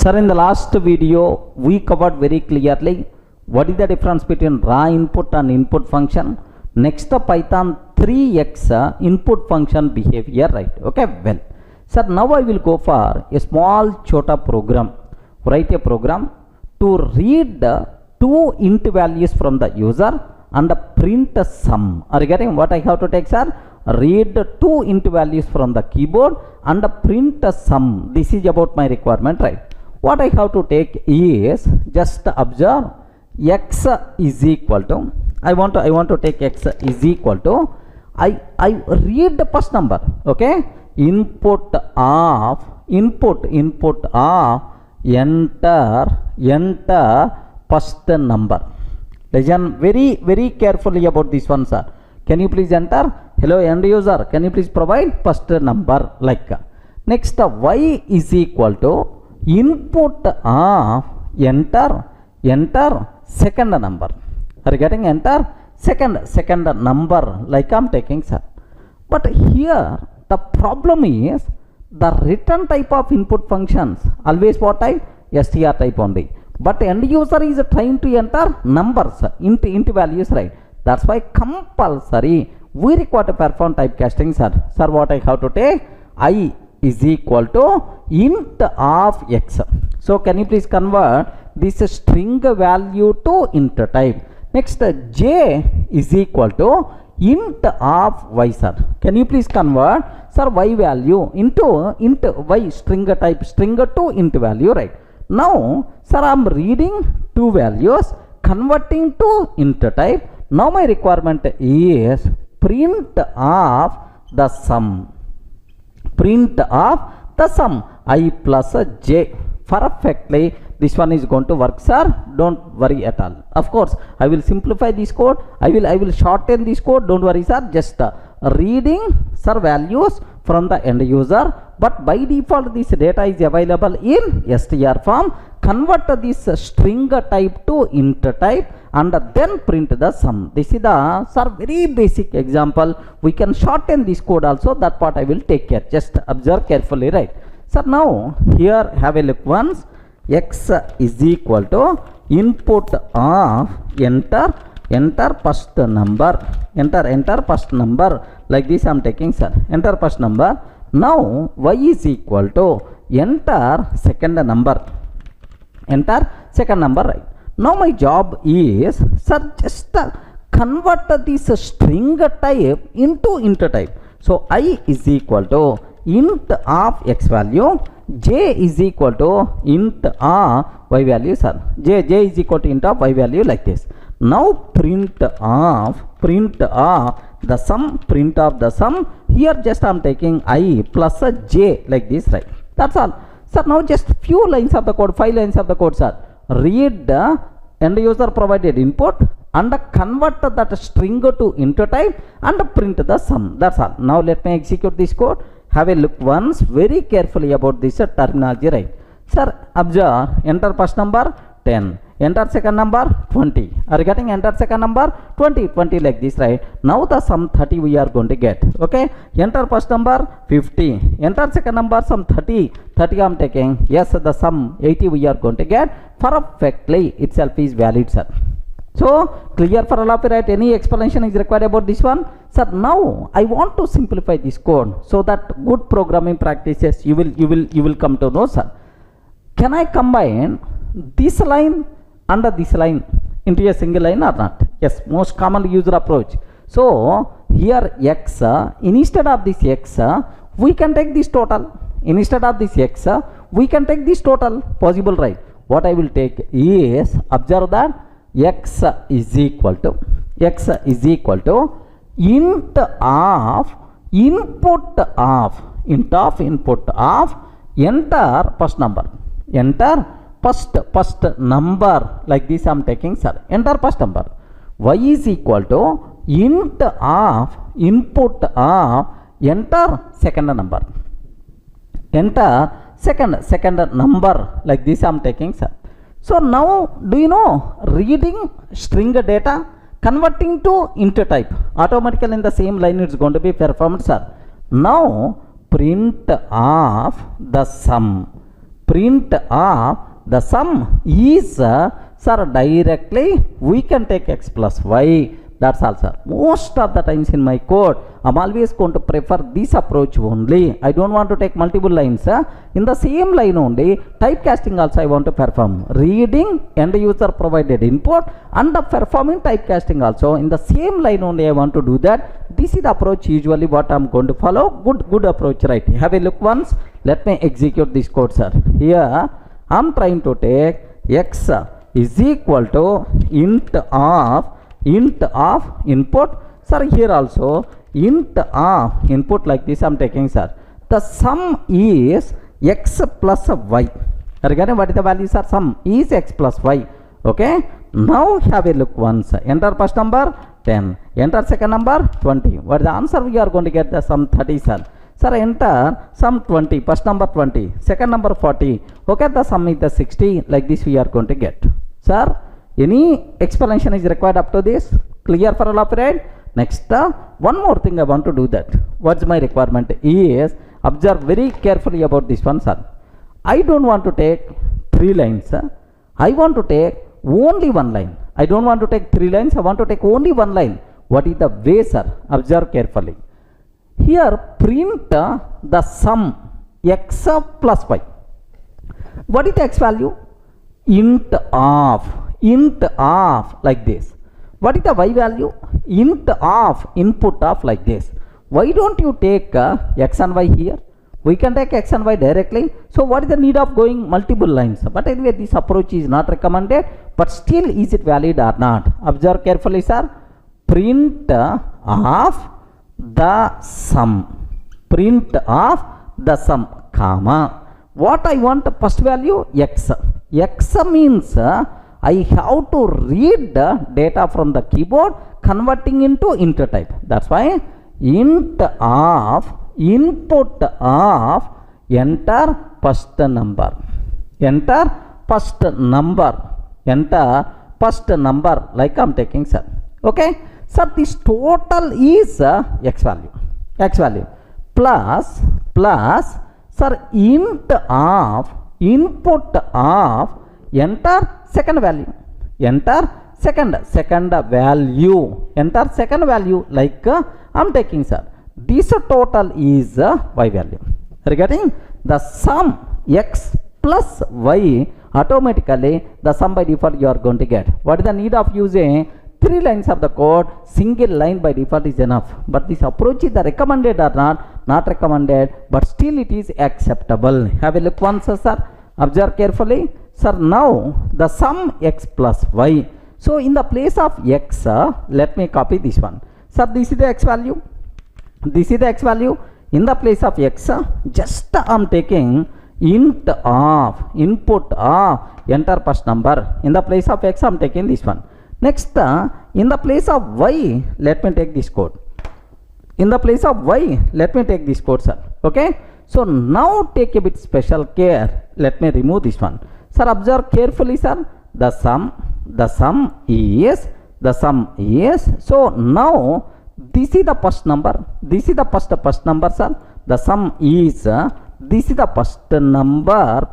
Sir, in the last video, we covered very clearly what is the difference between raw input and input function. Next, Python 3x input function behavior, right? Okay, well. Sir, now I will go for a small chota program. Write a program to read two int values from the user and print a sum. Are you getting what I have to take, sir? Read two int values from the keyboard and print a sum. This is about my requirement, right? What I have to take is just observe x is equal to, I want to take x is equal to, I read the first number, okay? Input of enter first number. Listen very carefully about this one, sir. Can you please enter? Hello end user, can you please provide first number like. Next y is equal to input of enter second number. Are you getting enter second number like I'm taking, sir. But here the problem is the return type of input functions always what type? str type only. But end user is trying to enter numbers int values, right? That's why compulsory we require to perform typecasting, sir. Sir, what I have to take? I is equal to int of x. So can you please convert this string value to int type? Next, j is equal to int of y, sir. Can you please convert, sir, y value into int y string type, string to int value, right? Now, sir, I am reading two values, converting to int type. Now my requirement is print of the sum. Print of the sum I plus j. Perfectly this one is going to work, sir. Don't worry at all. Of course I will simplify this code, I will shorten this code. Don't worry, sir. Just reading, sir, values from the end user, but by default this data is available in str form. Convert this string type to int type and then print the sum. This is the, sir, very basic example. We can shorten this code also. That part I will take care. Just observe carefully, right? So now here have a look once. X is equal to input of enter first number. Enter first number. Like this I am taking, sir. Enter first number. Now y is equal to enter second number. Enter second number, right? Now my job is, sir, just convert this string type into int type. So I is equal to int of x value, j is equal to int of y value, sir. J is equal to int of y value like this. Now print of the sum. Here just I am taking I plus a j like this, right? That's all. Sir, now just few lines of the code, 5 lines of the code, sir. Read the end user provided input and convert that string to int type and print the sum. That's all. Now let me execute this code. Have a look once very carefully about this terminology, right? Sir, observe enter first number 10, enter second number 20. Are you getting? Enter second number 20 like this, right? Now the sum 30 we are going to get, okay? Enter first number 50, enter second number some 30 I am taking. Yes, the sum 80 we are going to get. Perfectly itself is valid, sir. So clear for all of you, right? Any explanation is required about this one, sir? Now I want to simplify this code so that good programming practices you will come to know, sir. Can I combine this line and this line into a single line or not? Yes, most common user approach. So here x, instead of this x, we can take this total. Instead of this x, we can take this total. Possible, right? What I will take is, observe that x is equal to input of enter first number. Enter first number like this I am taking, sir. Enter first number. Y is equal to input of enter second number. Enter second number like this I am taking, sir. So now do you know reading string data, converting to int type, automatically in the same line it's going to be performed, sir. Now print of the sum. print of the sum is sir directly we can take x plus y. That's all, sir. Most of the times in my code I'm always going to prefer this approach only. I don't want to take multiple lines. In the same line only, typecasting also I want to perform. Reading end user provided input and the performing typecasting also in the same line only I want to do that. This is the approach usually what I'm going to follow. Good approach, right? Have a look once. Let me execute this code, sir. Here I'm trying to take x is equal to int of input. Sir, here also int of input like this I'm taking, sir. The sum is x plus y. Regarding what is the value, sir? Sum is x plus y. Okay. Now have a look once. Enter first number 10. Enter second number 20. What is the answer? We are going to get the sum 30, sir. Sir, enter sum 20. First number 20. Second number 40. Okay, the sum is the 60. Like this we are going to get. Sir, any explanation is required up to this? Clear for all of it? Next, one more thing I want to do that. What's my requirement is, observe very carefully about this one, sir. I don't want to take 3 lines. I want to take only 1 line. I don't want to take 3 lines. I want to take only 1 line. What is the way, sir? Observe carefully. Here, print the sum x plus y. What is the x value? Int of like this. What is the y value? Int of input of like this. Why don't you take x and y here? We can take x and y directly. So what is the need of going multiple lines? But anyway, this approach is not recommended. But still, is it valid or not? Observe carefully, sir. Print of the sum. Print of the sum, comma. What I want first value? X. X means I have to read the data from the keyboard converting into int type. That's why int of input of enter first number. Enter first number. Enter first number like I'm taking, sir. Okay. Sir, this total is x value. X value plus sir int of input of enter second value. Enter second value. Enter second value like I'm taking, sir. This total is y value. Regarding the sum x plus y, automatically the sum by default you are going to get. What is the need of using 3 lines of the code? Single line by default is enough. But this approach is the recommended or not? Not recommended, but still it is acceptable. Have a look once, sir. Observe carefully. Sir, now the sum x plus y. So in the place of x, let me copy this one. Sir, this is the x value. This is the x value. In the place of x, just I'm taking int of input of enter first number. In the place of x, I'm taking this one. Next, in the place of y, let me take this code. In the place of y, let me take this code, sir. Okay. So now take a bit special care. Let me remove this one. Sir, observe carefully, sir. The sum is. So now this is the first number. This is the first number, sir. The sum is. This is the first number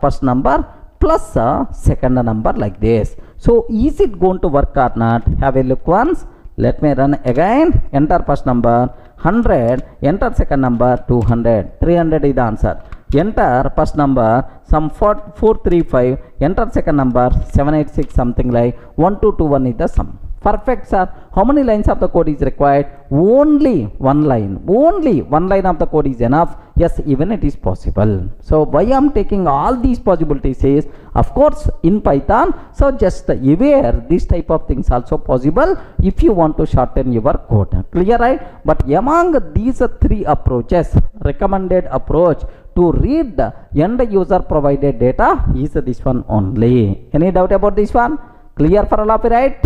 plus second number like this. So is it going to work or not? Have a look once. Let me run again. Enter first number 100. Enter second number 200. 300 is the answer. Enter first number some 435. Enter second number 786 something like 1221 is the sum. Perfect, sir. How many lines of the code is required? Only 1 line. Only 1 line of the code is enough. Yes, even it is possible. So why I am taking all these possibilities is, of course, in Python. So just aware this type of things also possible if you want to shorten your code. Clear, right? But among these 3 approaches, recommended approach to read end user provided data is this one only. Any doubt about this one? Clear for all of you, right?